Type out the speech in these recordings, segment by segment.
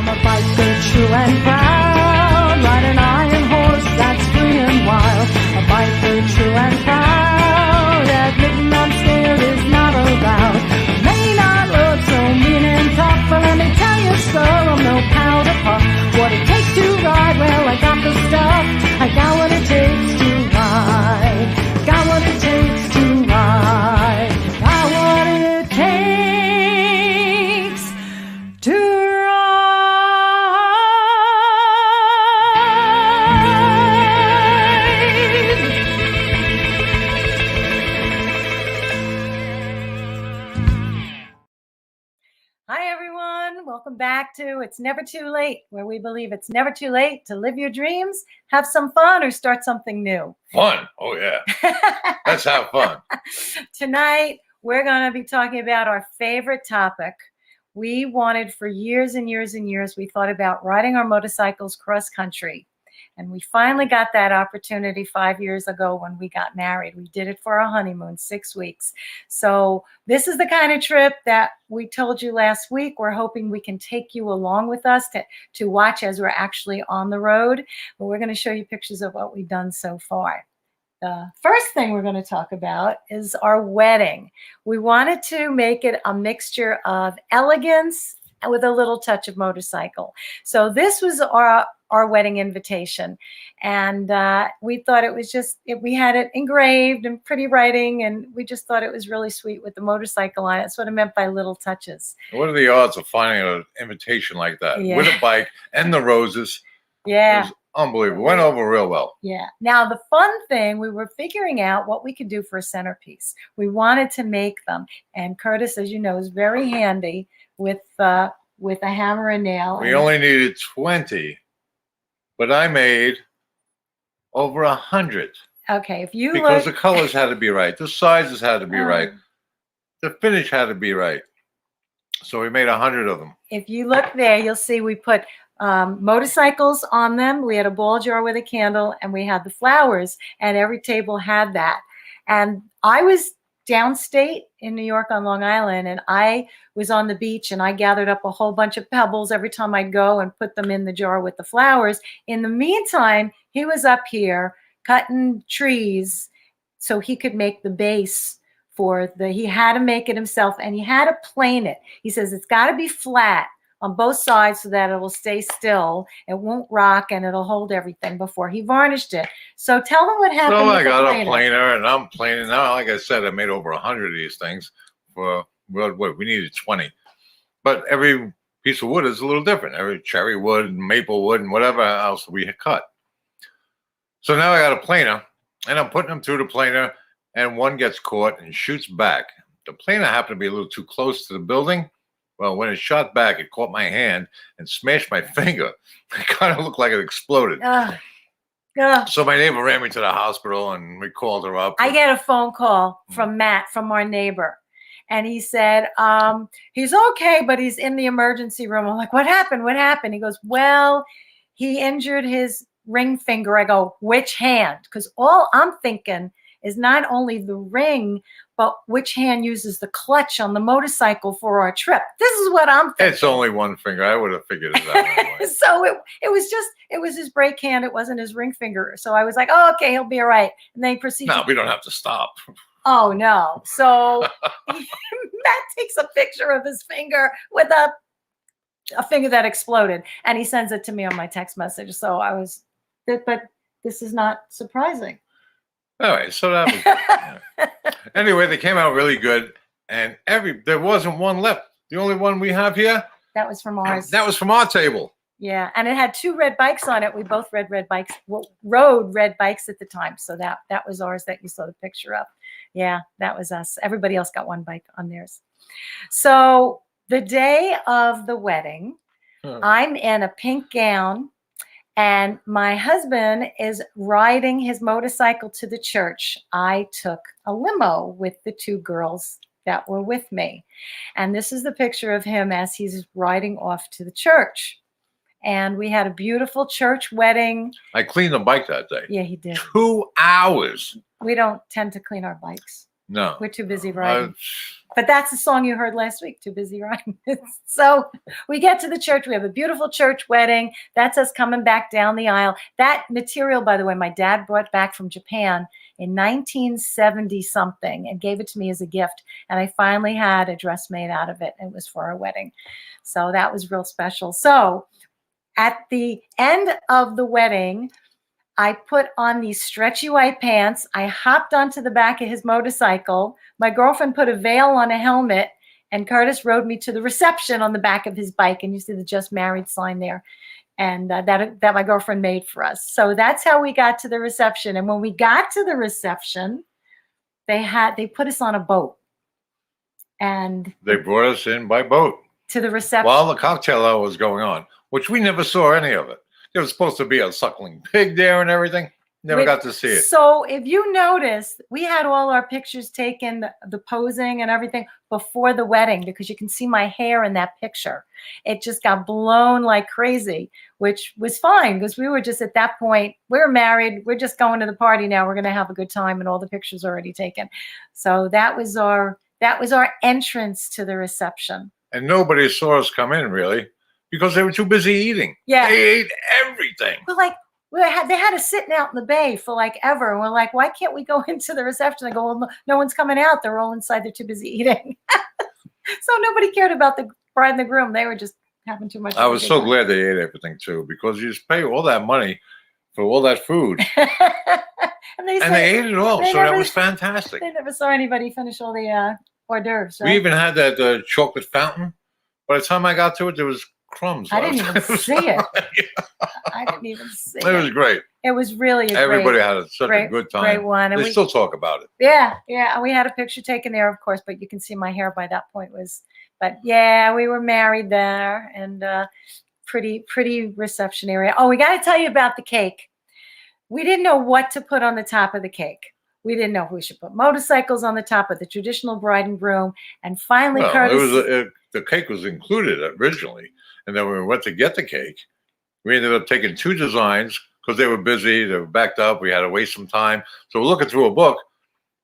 I'm a biker, true and proud, ride an iron horse that's free and wild. A biker, true and proud, admitting I'm scared is not allowed. I may not look so mean and tough, but let me tell you, sir, I'm no powder puff. What it takes to ride, well, I got the stuff. I got what it takes to ride. Got what it takes to ride. Got what it takes to Hi, everyone. Welcome back to It's Never Too Late, where we believe it's never too late to live your dreams, have some fun, or start something new. Fun. Oh, yeah. Let's have fun. Tonight, we're going to be talking about our favorite topic. We wanted for years and years and years, we thought about riding our motorcycles cross country. And we finally got that opportunity 5 years ago when we got married. We did it for our honeymoon, 6 weeks. So this is the kind of trip that we told you last week. We're hoping we can take you along with us to watch as we're actually on the road. But we're going to show you pictures of what we've done so far. The first thing we're going to talk about is our wedding. We wanted to make it a mixture of elegance with a little touch of motorcycle. So this was our wedding invitation. And we thought it was just, we had it engraved and pretty writing, and we just thought it was really sweet with the motorcycle on it. That's what I meant by little touches. What are the odds of finding an invitation like that with a bike and the roses? Yeah. It was unbelievable. Went over real well. Yeah. Now, the fun thing, we were figuring out what we could do for a centerpiece. We wanted to make them. And Curtis, as you know, is very handy with a hammer and nail. We only needed 20. But I made over 100. Okay, if you because the colors had to be right, the sizes had to be right, the finish had to be right. So we made 100 of them. If you look there, you'll see we put motorcycles on them. We had a ball jar with a candle, and we had the flowers, and every table had that. And I was downstate in New York on Long Island, and I was on the beach, and I gathered up a whole bunch of pebbles every time I'd go and put them in the jar with the flowers. In the meantime, he was up here cutting trees so he could make the base he had to make it himself, and he had to plane it. He says it's got to be flat on both sides so that it will stay still, it won't rock, and it'll hold everything before he varnished it. So tell them what happened. So I got a planer, and I'm planing now. Like I said, I made over 100 of these things. We needed 20. But every piece of wood is a little different. Every cherry wood, and maple wood, and whatever else we had cut. So now I got a planer, and I'm putting them through the planer, and one gets caught and shoots back. The planer happened to be a little too close to the building. Well, when it shot back, it caught my hand and smashed my finger. It kind of looked like it exploded. So my neighbor ran me to the hospital, and we called her up. I get a phone call from Matt, from our neighbor. And he said, he's okay, but he's in the emergency room. I'm like, what happened? What happened? He goes, well, he injured his ring finger. I go, which hand? Because all I'm thinking is not only the ring, but which hand uses the clutch on the motorcycle for our trip. This is what I'm thinking. It's only one finger. I would have figured it out anyway. So it was his brake hand. It wasn't his ring finger. So I was like, oh, okay, he'll be all right. And then he proceeded. No, we don't have to stop. Oh, no. So Matt takes a picture of his finger with a finger that exploded, and he sends it to me on my text message. So but this is not surprising. All right, so that was anyway. They came out really good, and there wasn't one left. The only one we have here. That was from ours. That was from our table. Yeah, and it had 2 red bikes on it. We both rode red bikes at the time, so that was ours that you saw the picture of. Yeah, that was us. Everybody else got one bike on theirs. So the day of the wedding, I'm in a pink gown. And my husband is riding his motorcycle to the church. I took a limo with the 2 girls that were with me. And this is the picture of him as he's riding off to the church. And we had a beautiful church wedding. I cleaned the bike that day. Yeah, he did. 2 hours. We don't tend to clean our bikes. No. We're too busy riding. Uh, But that's the song you heard last week, Too Busy Riding. So we get to the church. We have a beautiful church wedding. That's us coming back down the aisle. That material, by the way, my dad brought back from Japan in 1970 something and gave it to me as a gift. And I finally had a dress made out of it. It was for our wedding. So that was real special. So at the end of the wedding, I put on these stretchy white pants. I hopped onto the back of his motorcycle. My girlfriend put a veil on a helmet, and Curtis rode me to the reception on the back of his bike. And you see the Just Married sign there. And that my girlfriend made for us. So that's how we got to the reception. And when we got to the reception, they put us on a boat. And they brought us in by boat to the reception. while the cocktail hour was going on, which we never saw any of it. There was supposed to be a suckling pig there and everything. Never got to see it. So if you notice, we had all our pictures taken, the posing and everything before the wedding, because you can see my hair in that picture. It just got blown like crazy, which was fine because we were just at that point, we're married. We're just going to the party now. We're going to have a good time, and all the pictures are already taken. So that was our entrance to the reception. And nobody saw us come in really because they were too busy eating. Yeah. They ate everything. We're like, they had us sitting out in the bay for like ever. And we're like, why can't we go into the reception? They go, well, no one's coming out. They're all inside. They're too busy eating. So nobody cared about the bride and the groom. They were just having too much. I was so glad they ate everything too, because you just pay all that money for all that food. and they ate it all. So that was fantastic. They never saw anybody finish all the hors d'oeuvres. Right? We even had that chocolate fountain. By the time I got to it, there was crumbs. I didn't even see it. I didn't even see it. It was great. It was really everybody had such a good time. Great one. And they still talk about it. Yeah. And we had a picture taken there, of course, but you can see my hair by that point but yeah, we were married there, and pretty reception area. Oh, we got to tell you about the cake. We didn't know what to put on the top of the cake. We didn't know if we should put motorcycles on the top of the traditional bride and groom. And finally, Curtis. The cake was included originally. And then when we went to get the cake, we ended up taking two designs because they were busy. They were backed up. We had to waste some time. So we're looking through a book,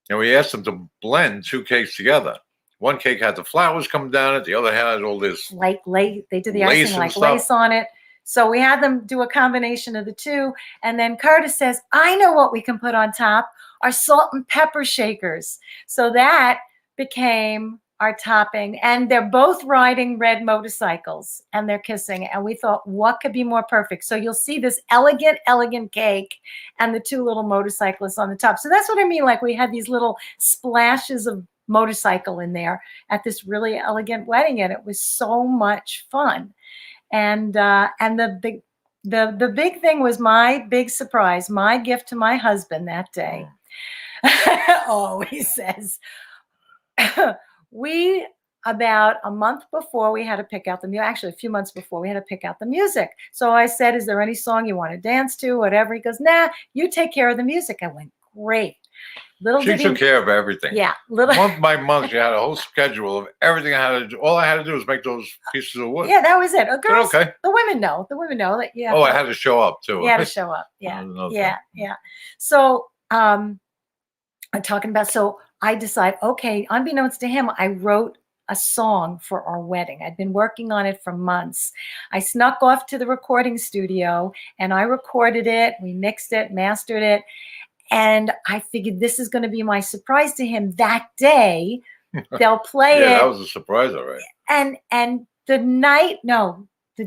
and we asked them to blend two cakes together. One cake had the flowers coming down it. The other had all this like lace. They did the icing like lace on it. So we had them do a combination of the two. And then Curtis says, I know what we can put on top, our salt and pepper shakers. So that became our topping. And they're both riding red motorcycles, and they're kissing. And we thought, what could be more perfect? So you'll see this elegant cake and the two little motorcyclists on the top. So that's what I mean. Like, we had these little splashes of motorcycle in there at this really elegant wedding. And it was so much fun. And the big thing was my big surprise, my gift to my husband that day. Oh, he says, about a month before, we had to pick out the music. Actually, a few months before, we had to pick out the music. So I said, is there any song you want to dance to, whatever? He goes, nah, you take care of the music. I went, great. She took care of everything. Yeah. Month by month, she had a whole schedule of everything I had to do. All I had to do was make those pieces of wood. Yeah, that was it. Girls, okay. The women know that. Yeah. I had to show up too. You had to show up. Yeah. Yeah. So, I'm talking about. So I decide, okay, unbeknownst to him, I wrote a song for our wedding. I'd been working on it for months. I snuck off to the recording studio and I recorded it. We mixed it, mastered it. And I figured this is going to be my surprise to him that day. They'll play it. Yeah, that was a surprise, all right. And the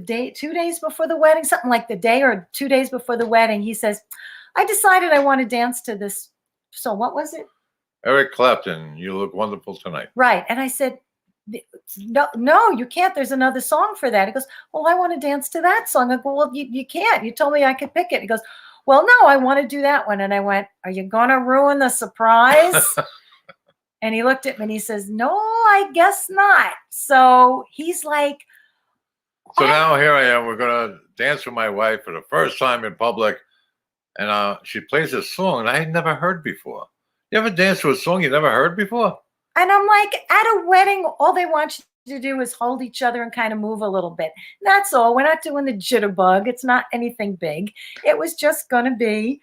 day, 2 days before the wedding, something like the day or 2 days before the wedding, he says, I decided I want to dance to this. So what was it? Eric Clapton, You Look Wonderful Tonight. Right. And I said, no, you can't. There's another song for that. He goes, well, I want to dance to that song. I go, well, you can't. You told me I could pick it. He goes, well, no, I want to do that one. And I went, are you going to ruin the surprise? And he looked at me and he says, no, I guess not. So he's like. So now here I am. We're going to dance with my wife for the first time in public. And she plays this song that I had never heard before. You ever dance to a song you never heard before? And I'm like, at a wedding, all they want you to do is hold each other and kind of move a little bit. That's all. We're not doing the jitterbug. It's not anything big. It was just going to be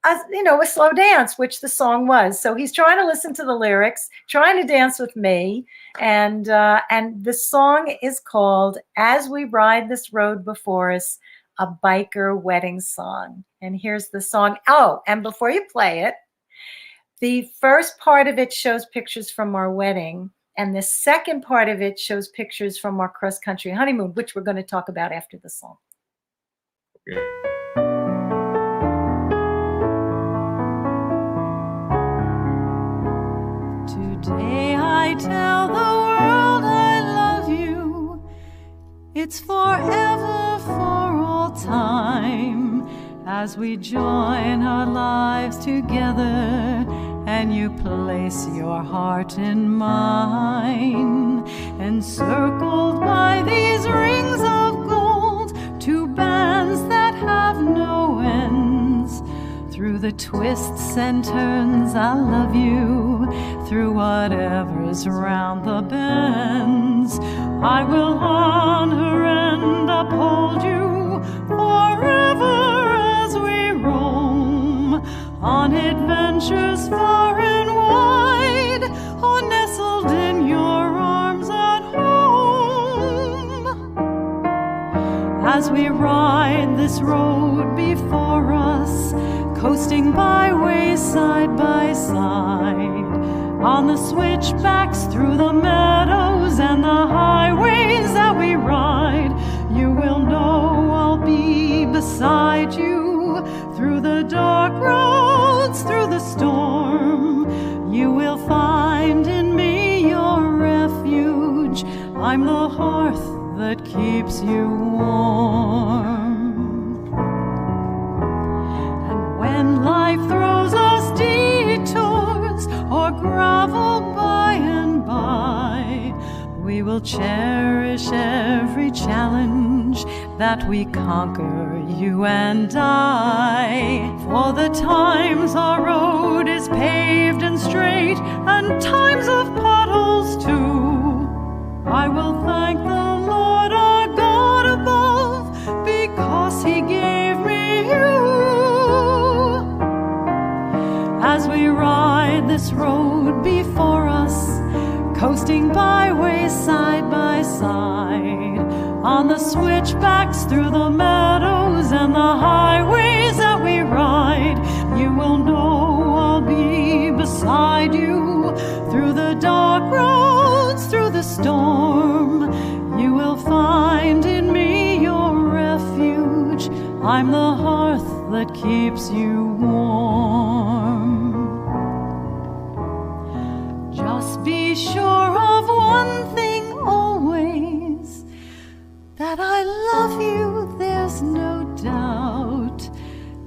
a slow dance, which the song was. So he's trying to listen to the lyrics, trying to dance with me, and the song is called "As We Ride This Road Before Us," a biker wedding song. And here's the song. Oh, and before you play it, the first part of it shows pictures from our wedding, and the second part of it shows pictures from our cross-country honeymoon, which we're going to talk about after the song. Yeah. Today I tell the world I love you. It's forever, for all time, as we join our lives together and you place your heart in mine, encircled by these rings of gold, two bands that have no ends. Through the twists and turns, I love you. Through whatever's round the bends, I will honor and uphold you forever as we roam on adventures far and wide, or nestled in your arms at home. As we ride this road before us, coasting byways side by side, on the switchbacks through the meadows and the highways that we ride, you will know I'll be beside you. Through the dark roads, through the storm, you will find in me your refuge. I'm the hearth that keeps you warm. When life throws us detours or gravel by and by, we will cherish every challenge that we conquer, you and I. For the times our road is paved and straight, and times of potholes too, I will thank the Lord our God above, because He gave me you. As we ride this road before us, coasting byways side by side, on the switchbacks through the meadows and the highways that we ride, you will know I'll be beside you. Through the dark roads, through the storm, you will find in me your refuge. I'm the hearth that keeps you warm. Just be sure of one thing always, that I love you, there's no doubt.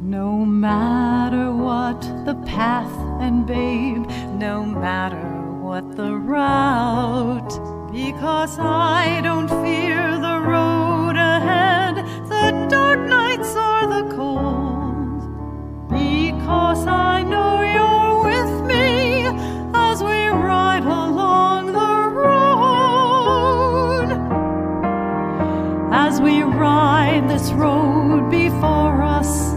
No matter what the path, and babe, no matter what the route, because I don't fear the road ahead, the dark nights or the cold, because I know you're with me as we ride along the road. As we ride this road before us,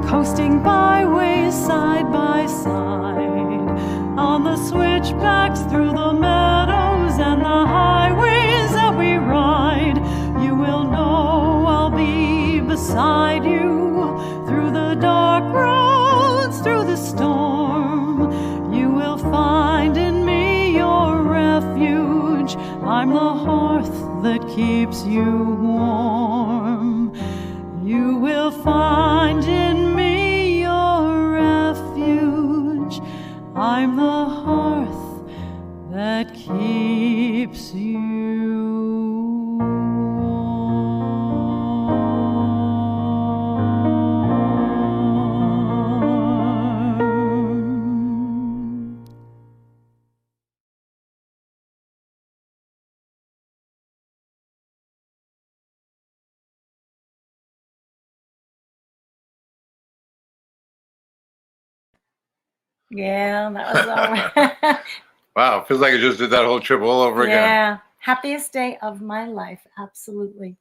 coasting byways side by side, on the switchbacks through the meadows and the highways that we ride, you will know I'll be beside you. Through the dark roads, through the storm, you will find in me your refuge. I'm the hearth that keeps you warm. You will find in me your refuge. I'm the hearth that keeps you warm. Yeah, that was all right. Wow, feels like I just did that whole trip all over again. Yeah, happiest day of my life. Absolutely.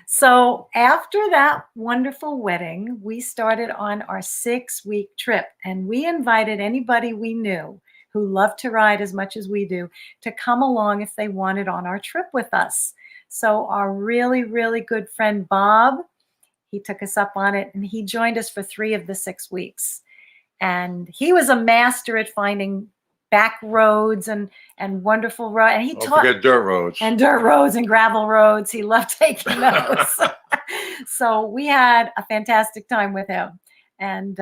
So after that wonderful wedding, we started on our 6-week trip, and we invited anybody we knew who loved to ride as much as we do to come along if they wanted on our trip with us. So our really, really good friend Bob, he took us up on it, and he joined us for 3 of the 6 weeks. And he was a master at finding back roads and wonderful roads. And he Don't taught forget dirt roads. and dirt roads and gravel roads. He loved taking those. So we had a fantastic time with him. And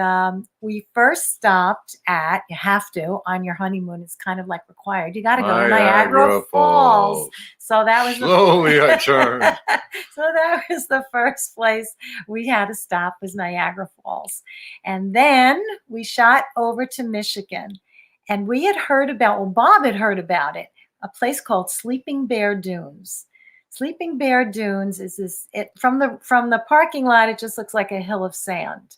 we first stopped at, you have to, on your honeymoon, it's kind of like required. You got to go to Niagara Falls. So that was Slowly I turned. So that was the first place we had to stop, was Niagara Falls. And then we shot over to Michigan. And we had heard about, well, Bob had heard about it, a place called Sleeping Bear Dunes. Sleeping Bear Dunes is this, from the parking lot, it just looks like a hill of sand.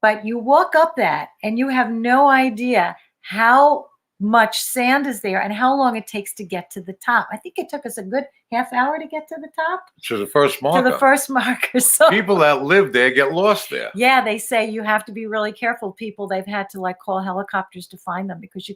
But you walk up that and you have no idea how much sand is there and how long it takes to get to the top. I think it took us a good half hour to get to the top. To the first marker. To the first marker. So People that live there get lost there. yeah, they say you have to be really careful. People, they've had to like call helicopters to find them, because you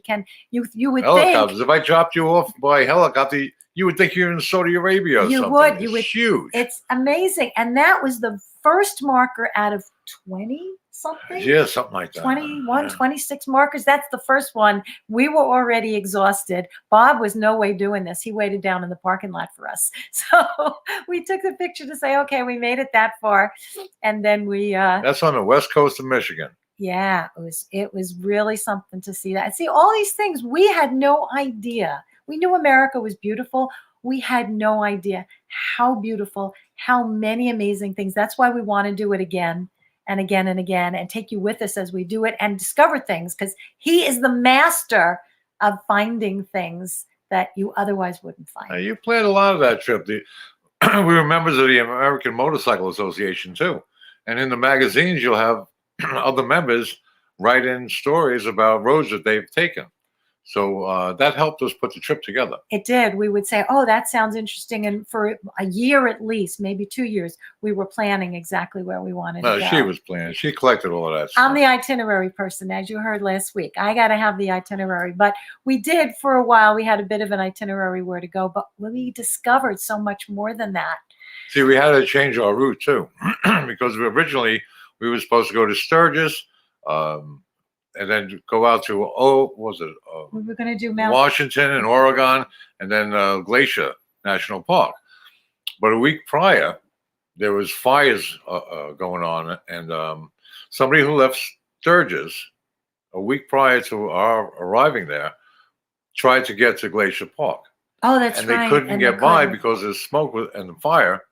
would Helicopters. think If I dropped you off by helicopter, you would think you're in Saudi Arabia or You something. would, you It's would. huge. It's amazing. And that was the first marker out of 20 something. Yeah, something like that. 21, Yeah. 26 markers. That's the first one. We were already exhausted. Bob was no way doing this. He waited down in the parking lot for us. So we took the picture to say, okay, we made it that far. And then we, That's on the west coast of Michigan. yeah, it was really something to see that. See, all these things, we had no idea. We knew America was beautiful. We had no idea how beautiful, how many amazing things. That's why we want to do it again and again and again, and take you with us as we do it and discover things, because he is the master of finding things that you otherwise wouldn't find. You planned a lot of that trip. We were members of the American Motorcycle Association too. And in the magazines, you'll have other members write in stories about roads that they've taken. So that helped us put the trip together. It did. We would say, oh, that sounds interesting. And for a year at least, maybe 2 years, we were planning exactly where we wanted to No, go. she was planning. She collected all of that stuff. I'm the itinerary person, as you heard last week. I got to have the itinerary. But we did, for a while, we had a bit of an itinerary where to go. But we discovered so much more than that. See, we had to change our route too, because originally we were supposed to go to Sturgis, and then go out to We were going to do Mount. Washington and Oregon, and then Glacier National Park. But a week prior, there was fires going on, and somebody who left Sturgis a week prior to our arriving there tried to get to Glacier Park, Oh, that's and right. they couldn't And get by couldn't. because the smoke and the fire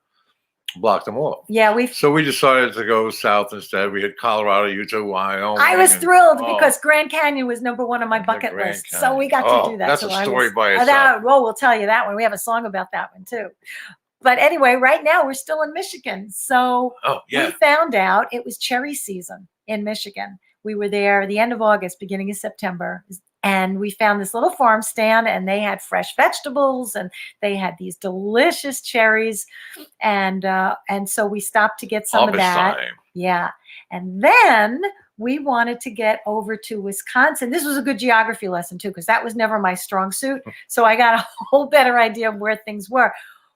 blocked them off. Yeah, So we decided to go south instead. We had Colorado, Utah, Wyoming. I was and- thrilled oh, because Grand Canyon was number one on my the bucket Grand list. So we Canyon. got to do that. That's So a I story was- by that- itself. well, we'll tell you that one. We have a song about that one too. But anyway, right now we're still in Michigan. So Oh, we yeah. found out it was cherry season in Michigan. We were there the end of August, beginning of September. And we found this little farm stand, and they had fresh vegetables, and they had these delicious cherries. And so we stopped to get some of Harvest that. time. Yeah. And then we wanted to get over to Wisconsin. This was a good geography lesson too, because that was never my strong suit. So I got a whole better idea of where things were.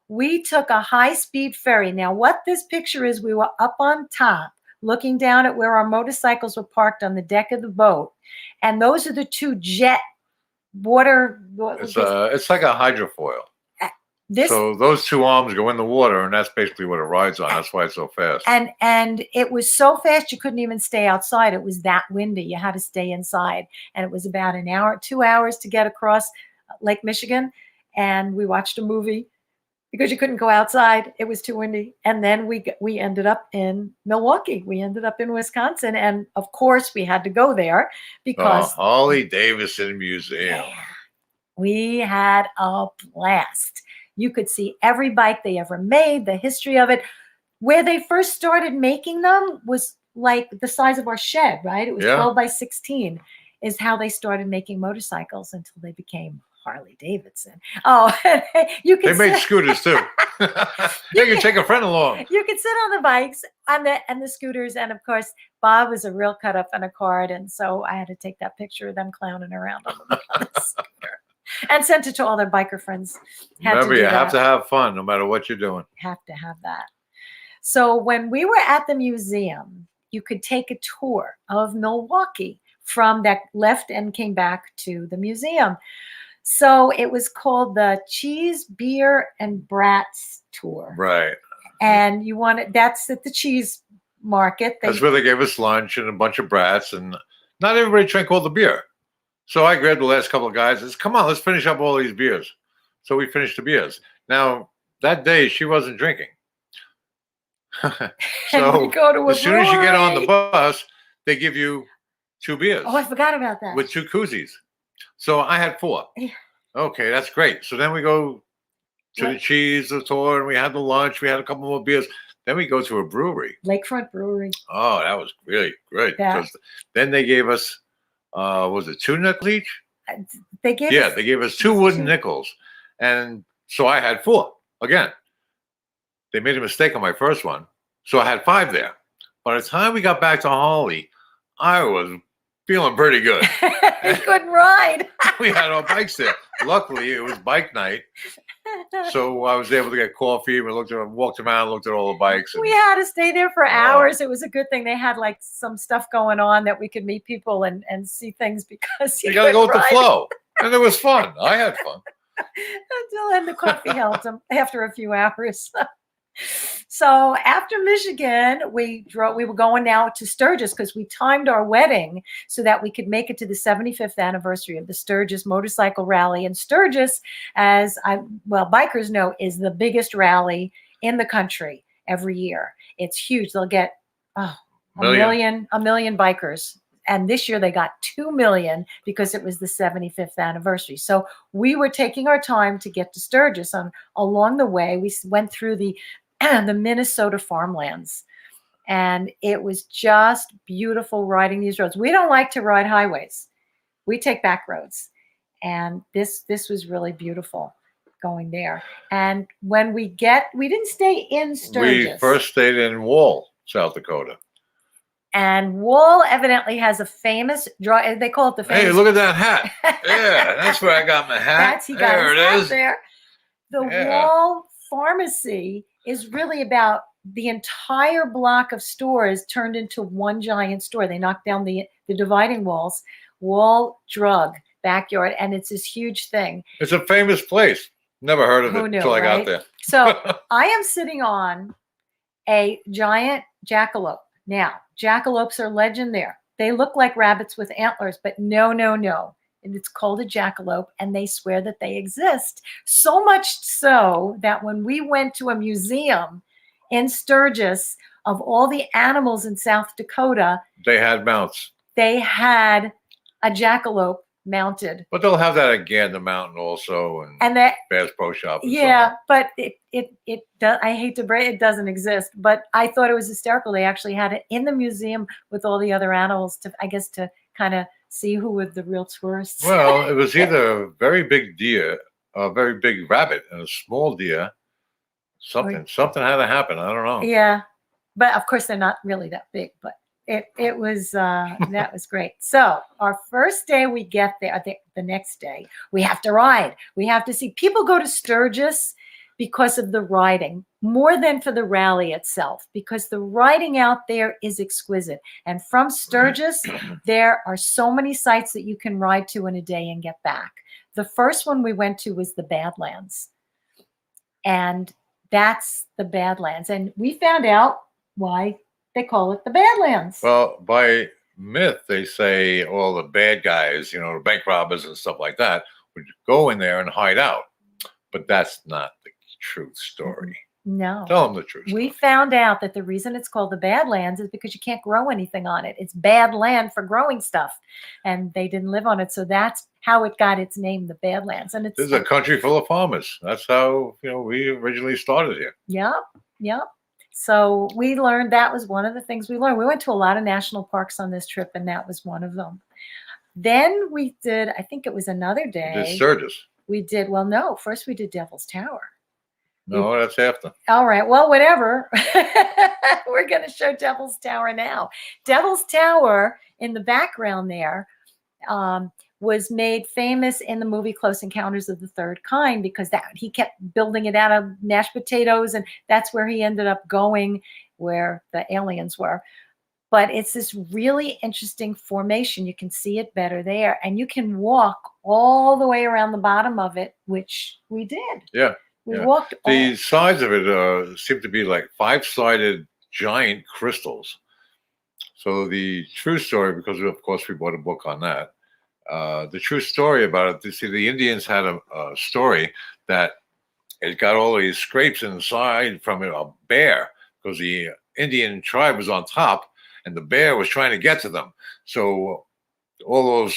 We took a high-speed ferry. Now, what this picture is, we were up on top, looking down at where our motorcycles were parked on the deck of the boat. And those are the two jet water. It's like a hydrofoil. This So those two arms go in the water, and that's basically what it rides on. That's why it's so fast. and it was so fast you couldn't even stay outside. It was that windy. You had to stay inside. And it was about an hour, 2 hours to get across Lake Michigan. And we watched a movie because you couldn't go outside. It was too windy. And then we ended up in Milwaukee. We ended up in Wisconsin. And of course we had to go there because Harley Davidson Museum. we had a blast. You could see every bike they ever made, the history of it. Where they first started making them was like the size of our shed, right? It was Yeah. 12 by 16 is how they started making motorcycles until they became Harley Davidson. Oh, you They can make sit, scooters too. You can take a friend along. you can sit on the bikes and the scooters, and of course Bob was a real cut up and a card, and so I had to take that picture of them clowning around on the scooter and sent it to all their biker friends. Had Remember, to do you have that. to have fun no matter what you're doing. Have to have that. So when we were at the museum, you could take a tour of Milwaukee from that left and came back to the museum. So it was called the Cheese, Beer, and Brats Tour. Right. And that's at the cheese market. That's where they gave us lunch and a bunch of brats, and not everybody drank all the beer. So I grabbed the last couple of guys and said, come on, let's finish up all these beers. So we finished the beers. Now, that day, she wasn't drinking. And So we go to a as soon as you get on the brewery. bus, they give you 2 beers Oh, I forgot about that. with 2 koozies. So I had 4. Yeah. Okay, that's great. So then we go to the What? cheese, the tour, and we had the lunch. We had a couple more beers. Then we go to a brewery. Lakefront Brewery. Oh, that was really great. Yeah. Because then they gave us, was it 2 nickels each? They gave Yeah, us they gave us 2 wooden 2. nickels. And so I had 4. Again, they made a mistake on my first one. So I had 5 there. By the time we got back to Holly, I was feeling pretty good. They couldn't ride. We had our bikes there. Luckily, it was bike night. So I was able to get coffee. We walked around, looked at all the bikes. And, We had to stay there for Oh. hours. It was a good thing they had like some stuff going on that we could meet people and see things because you got to go with couldn't the ride. flow. And it was fun. I had fun. And the coffee helped them after a few hours. So after Michigan, we were going now to Sturgis because we timed our wedding so that we could make it to the 75th anniversary of the Sturgis Motorcycle Rally. And Sturgis, bikers know, is the biggest rally in the country every year. It's huge. They'll get a million bikers. And this year they got 2 million because it was the 75th anniversary. So we were taking our time to get to Sturgis. Along the way, we went through the Minnesota farmlands. And it was just beautiful riding these roads. We don't like to ride highways. We take back roads. And this was really beautiful going there. And when we didn't stay in Sturgis. We first stayed in Wall, South Dakota. And Wall evidently has a famous draw. They call it the famous. Hey, look at that hat. Yeah, that's where I got my hat. He got There his it hat is. there. The Yeah. Wall Pharmacy is really about the entire block of stores turned into one giant store. They knocked down the dividing walls. Wall Drug backyard, and it's this huge thing. It's a famous place. Never heard of Who it knew, until I right? got there. So I am sitting on a giant jackalope. Now, jackalopes are legend there. They look like rabbits with antlers, but no. And it's called a jackalope, and they swear that they exist. So much so that when we went to a museum in Sturgis of all the animals in South Dakota, They had mounts. they had a jackalope mounted. But they'll have that at Gander Mountain also and And that Bass Pro Shop. And so yeah, on. but it does. I hate to break it, doesn't exist. But I thought it was hysterical. They actually had it in the museum with all the other animals to kind of see who were the real tourists. Well, it was either a very big deer, a very big rabbit, and a small deer. Something had to happen. I don't know. Yeah, but of course they're not really that big. But it was that was great. So our first day we get there, the next day we have to ride. We have to see people go to Sturgis because of the riding more than for the rally itself, because the riding out there is exquisite. And from Sturgis, there are so many sites that you can ride to in a day and get back. The first one we went to was the Badlands. And that's the Badlands. And we found out why they call it the Badlands. Well, by myth, they say all the bad guys, the bank robbers and stuff like that, would go in there and hide out. But that's not the true story. No. Tell them the truth. We found out that the reason it's called the Badlands is because you can't grow anything on it. It's bad land for growing stuff. And they didn't live on it. So that's how it got its name, the Badlands. And it's This is a country full of farmers. That's how we originally started here. Yep. So we learned, that was one of the things we learned. We went to a lot of national parks on this trip, and that was one of them. Then we did, I think it was another day. This Sturgis. We did, well, no, first we did Devil's Tower. No, that's after. All right, well, whatever. We're going to show Devil's Tower now. Devil's Tower in the background there was made famous in the movie Close Encounters of the Third Kind because he kept building it out of mashed potatoes, and that's where he ended up going, where the aliens were. But it's this really interesting formation. You can see it better there, and you can walk all the way around the bottom of it, which we did. Yeah. We walked. The sides of it seem to be like 5-sided giant crystals. So the true story, because of course we bought a book on that, the true story about it, you see, the Indians had a story that it got all these scrapes inside from a bear because the Indian tribe was on top and the bear was trying to get to them. So all those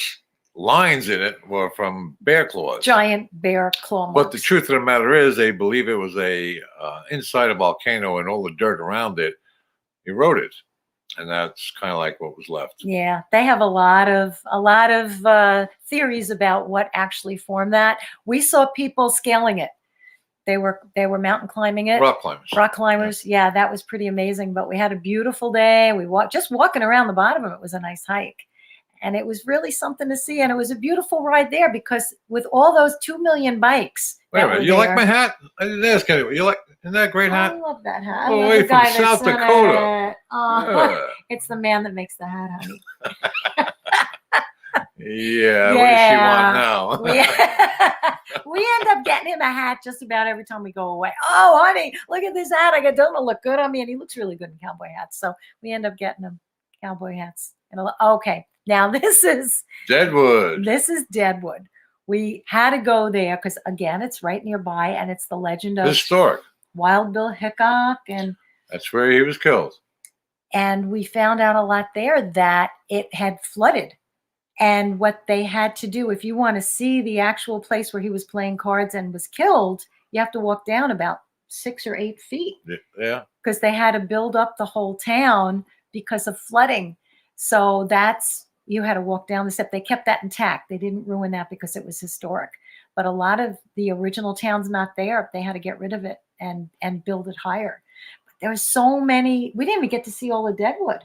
lines in it were from bear claws. Giant bear claw marks. But the truth of the matter is they believe it was inside a volcano and all the dirt around it eroded. And that's kind of like what was left. Yeah, they have a lot of theories about what actually formed that. We saw people scaling it. They were mountain climbing it. Rock climbers. Rock climbers. Yeah, that was pretty amazing. But we had a beautiful day. We just walking around the bottom of it was a nice hike. And it was really something to see. And it was a beautiful ride there because with all those 2 million bikes. Wait a minute, you like my hat? I didn't ask anyway. Isn't that a great hat? I love that hat. All the I love way the from guy South that's in Dakota. it. Yeah. It's the man that makes the hat, honey. Yeah, what does she want now? We end up getting him a hat just about every time we go away. Oh, honey, look at this hat. Doesn't it look good on me? And he looks really good in cowboy hats. So we end up getting him cowboy hats. Okay, now this is Deadwood. This is Deadwood. We had to go there because, again, it's right nearby, and it's the legend of Historic. Wild Bill Hickok. And that's where he was killed. And we found out a lot there that it had flooded. And what they had to do, if you want to see the actual place where he was playing cards and was killed, you have to walk down about 6 or 8 feet. Yeah. Because they had to build up the whole town because of flooding. So you had to walk down the step. They kept that intact. They didn't ruin that because it was historic. But a lot of the original town's not there. They had to get rid of it and build it higher. But there were so many. We didn't even get to see all of Deadwood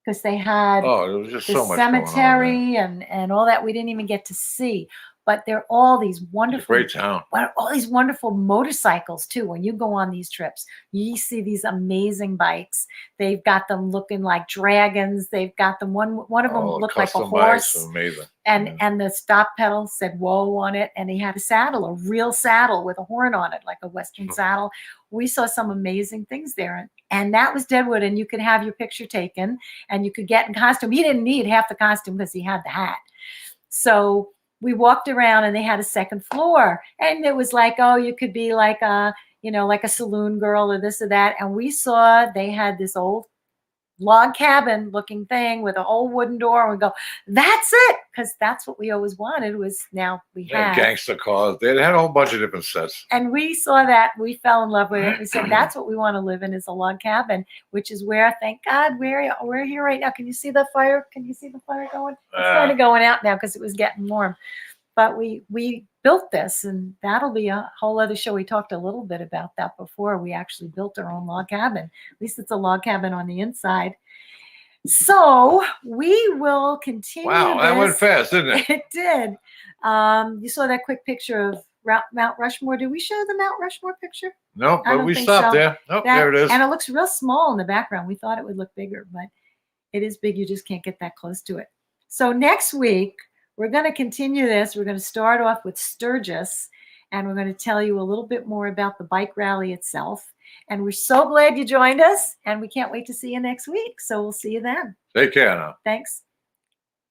because they had there was just the so much cemetery and all that we didn't even get to see. But there are all these wonderful, great town. all these wonderful motorcycles too. When you go on these trips, you see these amazing bikes. They've got them looking like dragons. They've got them. One of them looked like a horse. Bikes, amazing. And the stop pedal said "Whoa" on it, and he had a saddle, a real saddle with a horn on it, like a Western saddle. We saw some amazing things there, and that was Deadwood. And you could have your picture taken, and you could get in costume. He didn't need half the costume because he had the hat. So we walked around, and they had a second floor, and it was like, oh, you could be like a saloon girl or this or that. And we saw they had this old log cabin looking thing with a whole wooden door. And we go, that's it. Because that's what we always wanted was now we had. Gangster cars. They had a whole bunch of different sets. And we saw that. We fell in love with it. We said, that's what we want to live in is a log cabin, which is where, thank God, we're here right now. Can you see the fire? Can you see the fire going? It's kind of going out now because it was getting warm. But we built this, and that'll be a whole other show. We talked a little bit about that before. We actually built our own log cabin. At least it's a log cabin on the inside. So we will continue. Wow, that went fast, didn't it? It did. You saw that quick picture of Mount Rushmore. Did we show the Mount Rushmore picture? No, I but don't we think stopped so. there. Oh, there it is. And it looks real small in the background. We thought it would look bigger, but it is big. You just can't get that close to it. So next week, we're going to continue this. We're going to start off with Sturgis, and we're going to tell you a little bit more about the bike rally itself. And we're so glad you joined us, and we can't wait to see you next week. So we'll see you then. Take care now. Thanks.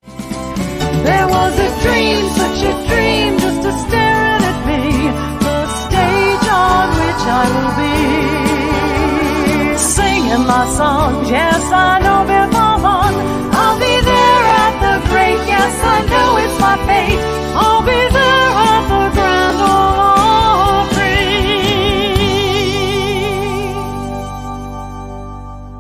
There was a dream, such a dream, just a staring at me, the stage on which I will be singing my song. Yes, I know before